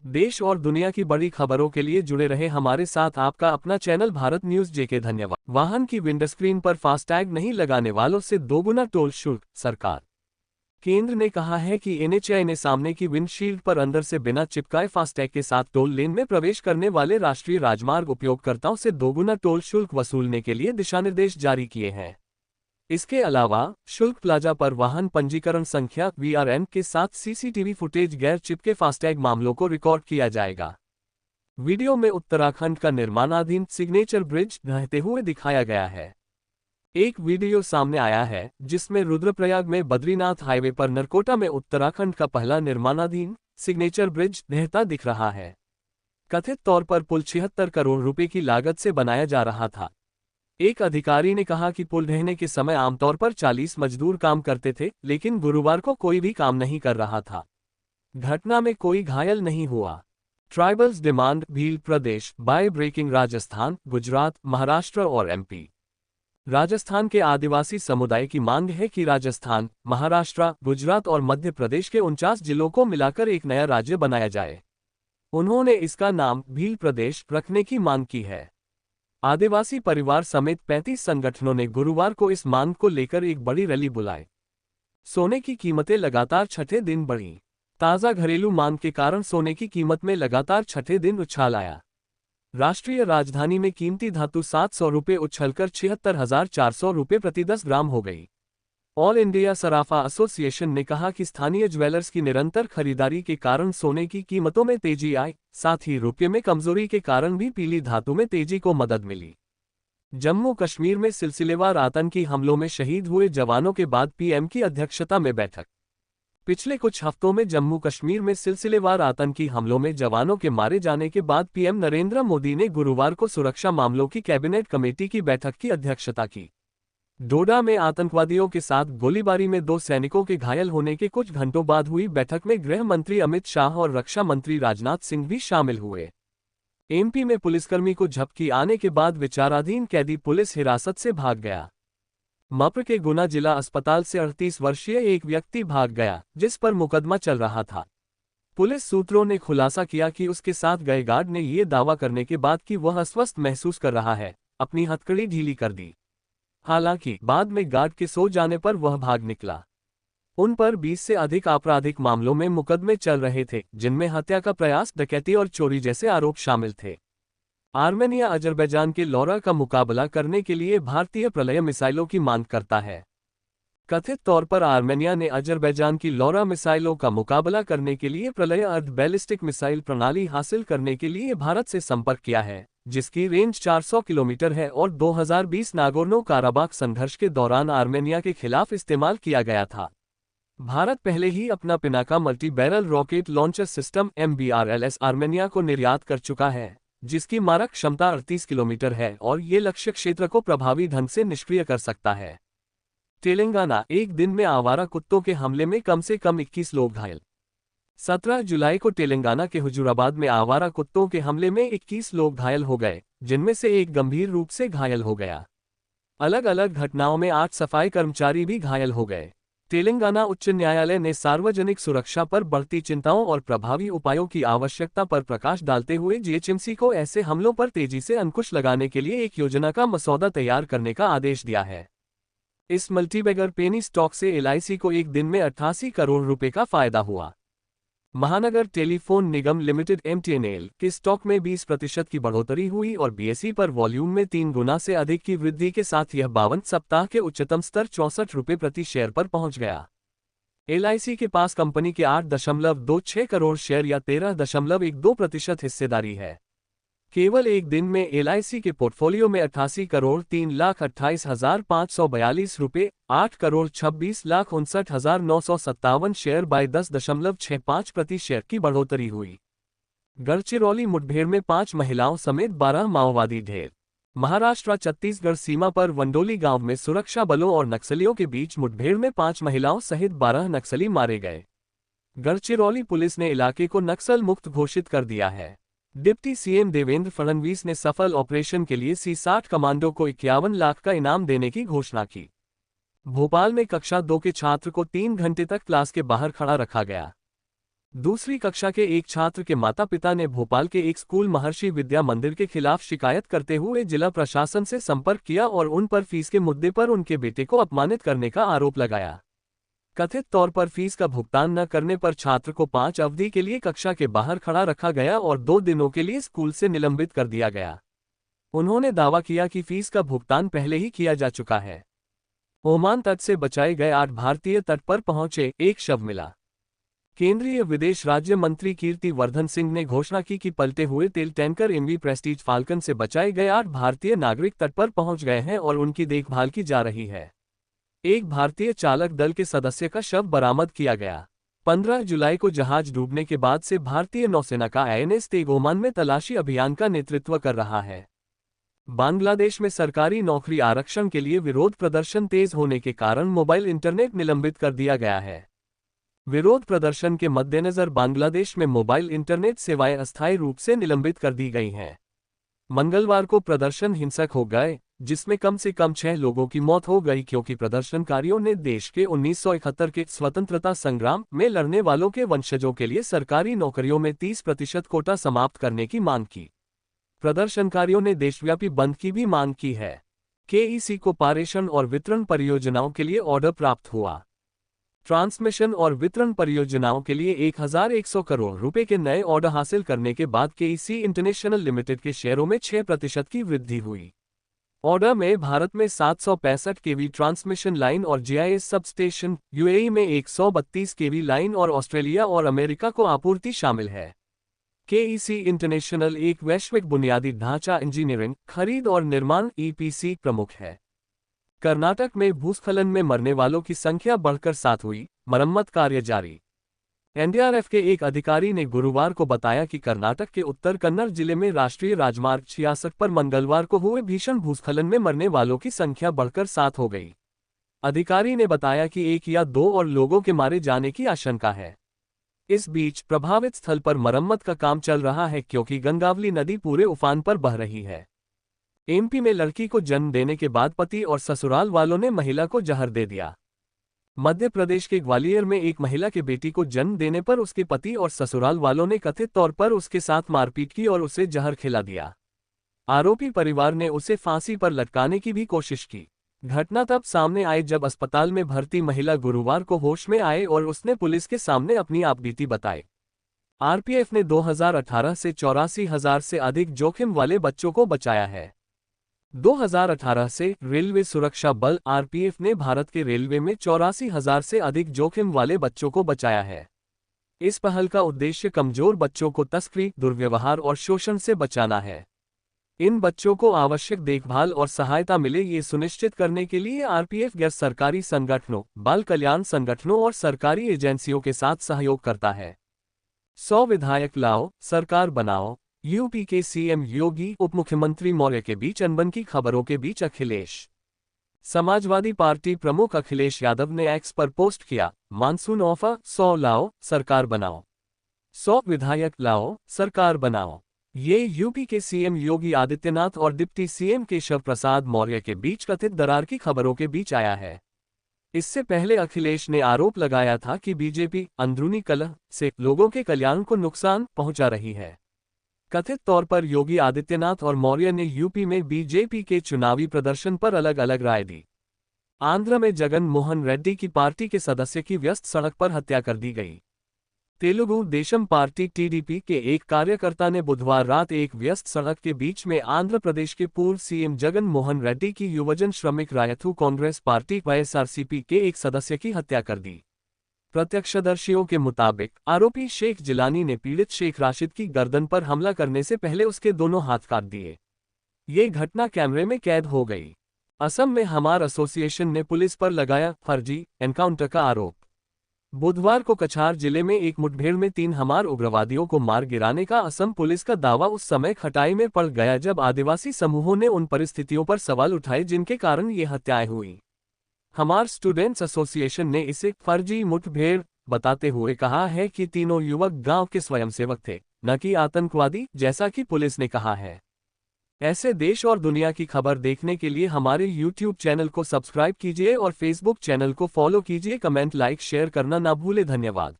देश और दुनिया की बड़ी खबरों के लिए जुड़े रहे हमारे साथ आपका अपना चैनल भारत न्यूज जेके। धन्यवाद। वाहन की विंडस्क्रीन पर फास्टैग नहीं लगाने वालों से दोगुना टोल शुल्क। सरकार केंद्र ने कहा है कि एनएचएआई ने सामने की विंडशील्ड पर अंदर से बिना चिपकाए फास्टैग के साथ टोल लेन में प्रवेश करने वाले राष्ट्रीय राजमार्ग उपयोगकर्ताओं से दोगुना टोल शुल्क वसूलने के लिए दिशानिर्देश जारी किए हैं। इसके अलावा शुल्क प्लाजा पर वाहन पंजीकरण संख्या वीआरएन के साथ सीसीटीवी फुटेज गैर चिपके फास्टैग मामलों को रिकॉर्ड किया जाएगा। वीडियो में उत्तराखंड का निर्माणाधीन सिग्नेचर ब्रिज ढहते हुए दिखाया गया है। एक वीडियो सामने आया है जिसमें रुद्रप्रयाग में बद्रीनाथ हाईवे पर नरकोटा में उत्तराखंड का पहला निर्माणाधीन सिग्नेचर ब्रिज ढहता दिख रहा है। कथित तौर पर पुल 76 करोड़ रुपए की लागत से बनाया जा रहा था। एक अधिकारी ने कहा कि पुल ढहने के समय आमतौर पर 40 मजदूर काम करते थे, लेकिन गुरुवार को कोई भी काम नहीं कर रहा था। घटना में कोई घायल नहीं हुआ। Tribals demand Bhil Pradesh by breaking Rajasthan, Gujarat, Maharashtra और एमपी। राजस्थान के आदिवासी समुदाय की मांग है कि राजस्थान, महाराष्ट्र, गुजरात और मध्य प्रदेश के 49 जिलों को मिलाकर एक नया राज्य बनाया जाए। उन्होंने इसका नाम भील प्रदेश रखने की मांग की है। आदिवासी परिवार समेत 35 संगठनों ने गुरुवार को इस मांग को लेकर एक बड़ी रैली बुलाई। सोने की कीमतें लगातार छठे दिन बढ़ी। ताज़ा घरेलू मांग के कारण सोने की कीमत में लगातार छठे दिन उछाल आया। राष्ट्रीय राजधानी में कीमती धातु 700 रुपये उछलकर 76,400 रुपये प्रति 10 ग्राम हो गई। ऑल इंडिया सराफा एसोसिएशन ने कहा कि स्थानीय ज्वेलर्स की निरंतर खरीदारी के कारण सोने की कीमतों में तेजी आई, साथ ही रुपये में कमजोरी के कारण भी पीली धातु में तेजी को मदद मिली। जम्मू कश्मीर में सिलसिलेवार आतंकी हमलों में शहीद हुए जवानों के बाद पीएम की अध्यक्षता में बैठक। पिछले कुछ हफ्तों में जम्मू कश्मीर में सिलसिलेवार आतंकी हमलों में जवानों के मारे जाने के बाद पीएम नरेंद्र मोदी ने गुरुवार को सुरक्षा मामलों की कैबिनेट कमेटी की बैठक की अध्यक्षता की। डोडा में आतंकवादियों के साथ गोलीबारी में 2 सैनिकों के घायल होने के कुछ घंटों बाद हुई बैठक में गृह मंत्री अमित शाह और रक्षा मंत्री राजनाथ सिंह भी शामिल हुए। एमपी में पुलिसकर्मी को झपकी आने के बाद विचाराधीन कैदी पुलिस हिरासत से भाग गया। मप्र के गुना जिला अस्पताल से 38 वर्षीय एक व्यक्ति भाग गया, जिस पर मुकदमा चल रहा था। पुलिस सूत्रों ने खुलासा किया कि उसके साथ गए गार्ड ने ये दावा करने के बाद कि वह अस्वस्थ महसूस कर रहा है, अपनी हथकड़ी ढीली कर दी। हालांकि बाद में गार्ड के सो जाने पर वह भाग निकला। उन पर 20 से अधिक आपराधिक मामलों में मुकदमे चल रहे थे, जिनमें हत्या का प्रयास, डकैती और चोरी जैसे आरोप शामिल थे। आर्मेनिया अजरबैजान के लौरा का मुकाबला करने के लिए भारतीय प्रलय मिसाइलों की मांग करता है। कथित तौर पर आर्मेनिया ने अजरबैजान की लौरा मिसाइलों का मुकाबला करने के लिए प्रलय अर्ध बैलिस्टिक मिसाइल प्रणाली हासिल करने के लिए भारत से संपर्क किया है, जिसकी रेंज 400 किलोमीटर है और 2020 नागोर्नो काराबाख संघर्ष के दौरान आर्मेनिया के खिलाफ इस्तेमाल किया गया था। भारत पहले ही अपना Pinaka multi barrel rocket launcher system MBRLS Armenia को निर्यात कर चुका है, जिसकी मारक क्षमता 38 किलोमीटर है और ये लक्ष्य क्षेत्र को प्रभावी ढंग से निष्क्रिय कर सकता है। तेलंगाना, एक दिन में आवारा कुत्तों के हमले में कम से कम 21 लोग घायल। 17 जुलाई को तेलंगाना के हुजूराबाद में आवारा कुत्तों के हमले में 21 लोग घायल हो गए, जिनमें से एक गंभीर रूप से घायल हो गया। अलग अलग घटनाओं में 8 सफाई कर्मचारी भी घायल हो गए। तेलंगाना उच्च न्यायालय ने सार्वजनिक सुरक्षा पर बढ़ती चिंताओं और प्रभावी उपायों की आवश्यकता पर प्रकाश डालते हुए जीएचएमसी को ऐसे हमलों पर तेजी से अंकुश लगाने के लिए एक योजना का मसौदा तैयार करने का आदेश दिया है। इस मल्टीबैगर पेनी स्टॉक से एलआईसी को एक दिन में 88 करोड़ रुपए का फायदा हुआ। महानगर टेलीफोन निगम लिमिटेड MTNL के स्टॉक में 20% की बढ़ोतरी हुई और बीएसई पर वॉल्यूम में 3 गुना से अधिक की वृद्धि के साथ यह 52 सप्ताह के उच्चतम स्तर 64 रुपये प्रति शेयर पर पहुंच गया। एलआईसी के पास कंपनी के 8.26 करोड़ शेयर या 13.12% हिस्सेदारी है। केवल एक दिन में एलआईसी के पोर्टफोलियो में 88 करोड़ 3,28,542 रुपये, 8 करोड़ 26,59,957 शेयर बाय 10.65 प्रति शेयर की बढ़ोतरी हुई। गढ़चिरौली मुठभेड़ में 5 महिलाओं समेत 12 माओवादी ढेर। महाराष्ट्र छत्तीसगढ़ सीमा पर वंडोली गांव में सुरक्षा बलों और नक्सलियों के बीच मुठभेड़ में 5 महिलाओं सहित 12 नक्सली मारे गए। गढ़चिरौली पुलिस ने इलाके को नक्सल मुक्त घोषित कर दिया है। डिप्टी सीएम देवेंद्र फडणवीस ने सफल ऑपरेशन के लिए C60 कमांडो को 51 लाख का इनाम देने की घोषणा की। भोपाल में कक्षा 2 के छात्र को 3 घंटे तक क्लास के बाहर खड़ा रखा गया। दूसरी कक्षा के एक छात्र के माता पिता ने भोपाल के एक स्कूल महर्षि विद्या मंदिर के खिलाफ शिकायत करते हुए जिला प्रशासन से संपर्क किया और उन पर फीस के मुद्दे पर उनके बेटे को अपमानित करने का आरोप लगाया। कथित तौर पर फीस का भुगतान न करने पर छात्र को 5 अवधि के लिए कक्षा के बाहर खड़ा रखा गया और 2 दिनों के लिए स्कूल से निलंबित कर दिया गया। उन्होंने दावा किया कि फीस का भुगतान पहले ही किया जा चुका है। ओमान तट से बचाए गए 8 भारतीय तट पर पहुंचे, एक शव मिला। केंद्रीय विदेश राज्य मंत्री कीर्ति वर्धन सिंह ने घोषणा की कि पलटे हुए तेल टैंकर एमवी प्रेस्टीज फाल्कन से बचाए गए 8 भारतीय नागरिक तट पर पहुंच गए हैं और उनकी देखभाल की जा रही है। एक भारतीय चालक दल के सदस्य का शव बरामद किया गया। 15 जुलाई को जहाज डूबने के बाद से भारतीय नौसेना का INS तेग ओमान में तलाशी अभियान का नेतृत्व कर रहा है। बांग्लादेश में सरकारी नौकरी आरक्षण के लिए विरोध प्रदर्शन तेज होने के कारण मोबाइल इंटरनेट निलंबित कर दिया गया है। विरोध प्रदर्शन के मद्देनजर बांग्लादेश में मोबाइल इंटरनेट सेवाएं अस्थायी रूप से निलंबित कर दी गई हैं। मंगलवार को प्रदर्शन हिंसक हो गए, जिसमें कम से कम 6 लोगों की मौत हो गई क्योंकि प्रदर्शनकारियों ने देश के 1971 के स्वतंत्रता संग्राम में लड़ने वालों के वंशजों के लिए सरकारी नौकरियों में 30% कोटा समाप्त करने की मांग की। प्रदर्शनकारियों ने देशव्यापी बंद की भी मांग की है। KEC को पारेषण और वितरण परियोजनाओं के लिए ऑर्डर प्राप्त हुआ। ट्रांसमिशन और वितरण परियोजनाओं के लिए 1100 करोड़ रुपए के नए ऑर्डर हासिल करने के बाद KEC इंटरनेशनल लिमिटेड के शेयरों में 6% की वृद्धि हुई। ऑर्डर में भारत में 765 kV ट्रांसमिशन लाइन और GIS सब स्टेशन, UAE में 132 kV लाइन और ऑस्ट्रेलिया और अमेरिका को आपूर्ति शामिल है। KEC इंटरनेशनल एक वैश्विक बुनियादी ढांचा इंजीनियरिंग, खरीद और निर्माण EPC प्रमुख है। कर्नाटक में भूस्खलन में मरने वालों की संख्या बढ़कर 7 हुई, मरम्मत कार्य जारी। NDRF के एक अधिकारी ने गुरुवार को बताया कि कर्नाटक के उत्तर कन्नड़ जिले में राष्ट्रीय राजमार्ग 66 पर मंगलवार को हुए भीषण भूस्खलन में मरने वालों की संख्या बढ़कर 7 हो गई। अधिकारी ने बताया कि 1 या 2 और लोगों के मारे जाने की आशंका है। इस बीच प्रभावित स्थल पर मरम्मत का काम चल रहा है क्योंकि गंगावली नदी पूरे उफान पर बह रही है। MP में लड़की को जन्म देने के बाद पति और ससुराल वालों ने महिला को जहर दे दिया। मध्य प्रदेश के ग्वालियर में एक महिला के बेटी को जन्म देने पर उसके पति और ससुराल वालों ने कथित तौर पर उसके साथ मारपीट की और उसे जहर खिला दिया। आरोपी परिवार ने उसे फांसी पर लटकाने की भी कोशिश की। घटना तब सामने आई जब अस्पताल में भर्ती महिला गुरुवार को होश में आए और उसने पुलिस के सामने अपनी आपबीती बताई। RPF ने 2018 से 84,000 से अधिक जोखिम वाले बच्चों को बचाया है। 2018 से रेलवे सुरक्षा बल RPF ने भारत के रेलवे में 84,000 से अधिक जोखिम वाले बच्चों को बचाया है। इस पहल का उद्देश्य कमजोर बच्चों को तस्करी, दुर्व्यवहार और शोषण से बचाना है। इन बच्चों को आवश्यक देखभाल और सहायता मिले ये सुनिश्चित करने के लिए RPF गैर सरकारी संगठनों, बाल कल्याण संगठनों और सरकारी एजेंसियों के साथ सहयोग करता है। 100 विधायक लाओ, सरकार बनाओ। UP के CM योगी, उप मुख्यमंत्री मौर्य के बीच अनबन की खबरों के बीच अखिलेश। समाजवादी पार्टी प्रमुख अखिलेश यादव ने X पर पोस्ट किया, मानसून ऑफर, 100 लाओ, सरकार बनाओ। 100 विधायक लाओ, सरकार बनाओ। ये UP के CM योगी आदित्यनाथ और डिप्टी CM केशव प्रसाद मौर्य के बीच कथित दरार की खबरों के बीच आया है। इससे पहले अखिलेश ने आरोप लगाया था कि BJP अंदरूनी कलह से लोगों के कल्याण को नुकसान पहुंचा रही है। कथित तौर पर योगी आदित्यनाथ और मौर्य ने UP में BJP के चुनावी प्रदर्शन पर अलग अलग राय दी। आंध्र में जगन मोहन रेड्डी की पार्टी के सदस्य की व्यस्त सड़क पर हत्या कर दी गई। तेलुगु देशम पार्टी TDP के एक कार्यकर्ता ने बुधवार रात एक व्यस्त सड़क के बीच में आंध्र प्रदेश के पूर्व CM जगन मोहन रेड्डी की युवजन श्रमिक रायथू कांग्रेस पार्टी YSRCP के एक सदस्य की हत्या कर दी। प्रत्यक्षदर्शियों के मुताबिक आरोपी शेख जिलानी ने पीड़ित शेख राशिद की गर्दन पर हमला करने से पहले उसके दोनों हाथ काट दिए। ये घटना कैमरे में कैद हो गई। असम में हमार एसोसिएशन ने पुलिस पर लगाया फर्जी एनकाउंटर का आरोप। बुधवार को कछार जिले में एक मुठभेड़ में 3 हमार उग्रवादियों को मार गिराने का असम पुलिस का दावा उस समय खटाई में पड़ गया जब आदिवासी समूहों ने उन परिस्थितियों पर सवाल उठाए जिनके कारण ये हत्याएं हुई। हमार स्टूडेंट्स एसोसिएशन ने इसे फर्जी मुठभेड़ बताते हुए कहा है कि तीनों युवक गांव के स्वयंसेवक थे, न कि आतंकवादी, जैसा कि पुलिस ने कहा है। ऐसे देश और दुनिया की खबर देखने के लिए हमारे YouTube चैनल को सब्सक्राइब कीजिए और Facebook चैनल को फॉलो कीजिए। कमेंट, लाइक, शेयर करना ना भूले। धन्यवाद।